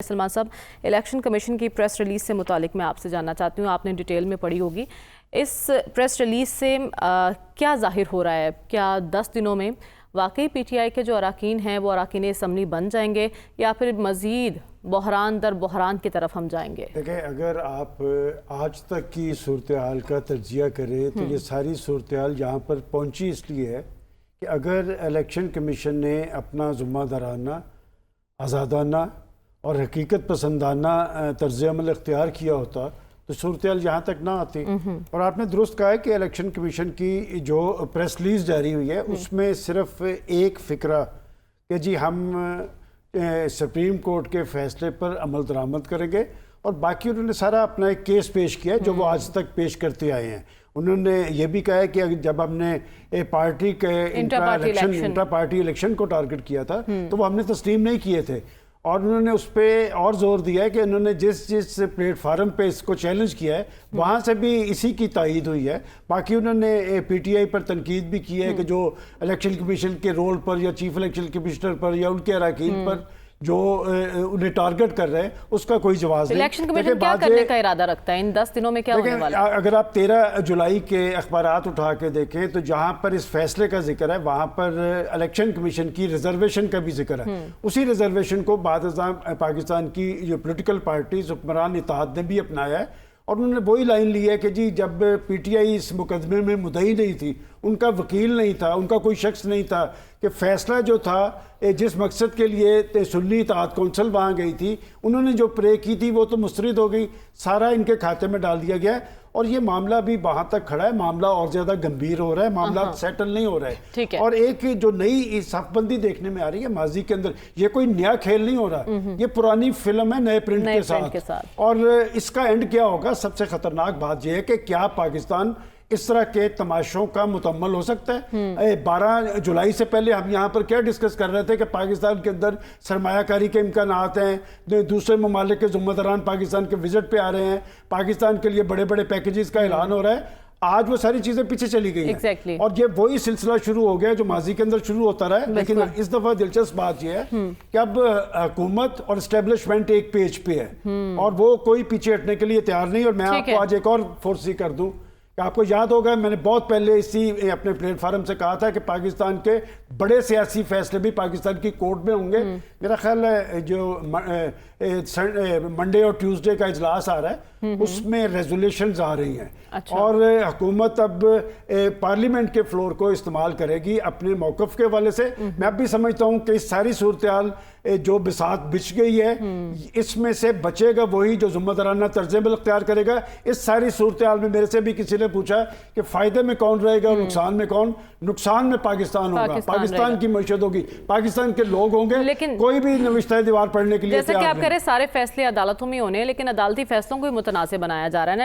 سلمان صاحب، election commission کی press release سے متعلق میں آپ سے جاننا چاہتی ہوں. آپ نے ڈیٹیل میں پڑھی ہوگی. اس پریس ریلیز سے کیا ظاہر ہو رہا ہے؟ کیا 10 دنوں میں واقعی پی ٹی آئی کے جو اراکین ہیں وہ اراکین اسمبلی بن جائیں گے یا پھر مزید بحران در بحران کی طرف ہم جائیں گے؟ دیکھیں، اگر آپ آج تک کی صورتحال کا تجزیہ کریں تو یہ ساری صورتحال یہاں پر پہنچی اس لیے ہے کہ اگر الیکشن کمیشن نے اپنا ذمہ دارانہ، آزادانہ اور حقیقت پسندانہ طرز عمل اختیار کیا ہوتا تو صورتحال یہاں تک نہ آتی. اور آپ نے درست کہا ہے کہ الیکشن کمیشن کی جو پریس ریلیز جاری ہوئی ہے اس میں صرف ایک فکرہ کہ جی ہم سپریم کورٹ کے فیصلے پر عمل درآمد کریں گے، اور باقی انہوں نے سارا اپنا ایک کیس پیش کیا جو وہ آج تک پیش کرتے آئے ہیں. انہوں نے یہ بھی کہا ہے کہ جب ہم نے پارٹی کے انٹرا پارٹی الیکشن کو ٹارگٹ کیا تھا تو وہ ہم نے تسلیم نہیں کیے تھے، اور انہوں نے اس پہ اور زور دیا ہے کہ انہوں نے جس پلیٹ فارم پہ اس کو چیلنج کیا ہے وہاں سے بھی اسی کی تائید ہوئی ہے. باقی انہوں نے پی ٹی آئی پر تنقید بھی کی ہے کہ جو الیکشن کمیشن کے رول پر یا چیف الیکشن کمشنر پر یا ان کے اراکین پر جو انہیں ٹارگٹ کر رہے ہیں اس کا کوئی جواز نہیں. الیکشن کمیشن کیا کرنے کا ارادہ رکھتا ہے ان 10 دنوں میں؟ کیا ہونے والا ہے؟ اگر آپ 13 جولائی کے اخبارات اٹھا کے دیکھیں تو جہاں پر اس فیصلے کا ذکر ہے وہاں پر الیکشن کمیشن کی ریزرویشن کا بھی ذکر ہے. اسی ریزرویشن کو بعد ازاں پاکستان کی جو پولیٹیکل پارٹیز حکمران اتحاد نے بھی اپنایا ہے، اور انہوں نے وہی لائن لی ہے کہ جی جب پی ٹی آئی اس مقدمے میں مدعی نہیں تھی، ان کا وکیل نہیں تھا، ان کا کوئی شخص نہیں تھا، کہ فیصلہ جو تھا جس مقصد کے لیے سنی اتحاد کونسل وہاں گئی تھی انہوں نے جو پرے کی تھی وہ تو مسترد ہو گئی، سارا ان کے کھاتے میں ڈال دیا گیا ہے، اور یہ معاملہ بھی وہاں تک کھڑا ہے. معاملہ اور زیادہ گمبھیر ہو رہا ہے، معاملات سیٹل نہیں ہو رہا ہے. اور ایک جو نئی صف بندی دیکھنے میں آ رہی ہے ماضی کے اندر، یہ کوئی نیا کھیل نہیں ہو رہا، یہ پرانی فلم ہے نئے پرنٹ کے ساتھ. اور اس کا اینڈ کیا ہوگا؟ سب سے خطرناک بات یہ ہے کہ کیا پاکستان اس طرح کے تماشوں کا متحمل ہو سکتا ہے؟ 12 جولائی سے پہلے ہم یہاں پر کیا ڈسکس کر رہے تھے کہ پاکستان کے اندر سرمایہ کاری کے امکانات ہیں، دوسرے ممالک کے ذمہ داران پاکستان کے وزٹ پہ آ رہے ہیں، پاکستان کے لیے بڑے بڑے پیکیجز کا اعلان ہو رہا ہے. آج وہ ساری چیزیں پیچھے چلی گئی ہیں اور یہ وہی سلسلہ شروع ہو گیا جو ماضی کے اندر شروع ہوتا رہا ہے. لیکن اس دفعہ دلچسپ بات یہ ہے کہ اب حکومت اور اسٹیبلشمنٹ ایک پیج پہ ہے اور وہ کوئی پیچھے ہٹنے کے لیے تیار نہیں. اور میں آپ کو آج ایک اور فورسی کر دوں کہ آپ کو یاد ہوگا میں نے بہت پہلے اسی اپنے پلیٹ فارم سے کہا تھا کہ پاکستان کے بڑے سیاسی فیصلے بھی پاکستان کی کورٹ میں ہوں گے. میرا خیال ہے جو منڈے اور ٹیوزڈے کا اجلاس آ رہا ہے اس میں ریزولیشنز آ رہی ہیں اور حکومت اب پارلیمنٹ کے فلور کو استعمال کرے گی اپنے موقف کے حوالے سے. میں اب بھی سمجھتا ہوں کہ اس ساری صورتحال جو بساط بچ گئی ہے اس میں سے بچے گا وہی جو ذمہ دارانہ طرز عمل اختیار کرے گا. اس ساری صورتحال میں میرے سے بھی کسی نے پوچھا کہ فائدے میں کون رہے گا اور نقصان میں کون؟ نقصان میں پاکستان ہوگا، پاکستان کی معیشت ہوگی، پاکستان کے لوگ ہوں گے. لیکن کوئی بھی نوشتہ دیوار پڑھنے کے لیے جیسا کہ آپ کہہ رہے سارے فیصلے عدالتوں میں ہونے ہیں، لیکن عدالتی فیصلوں کو متنازع بنایا جا رہا ہے.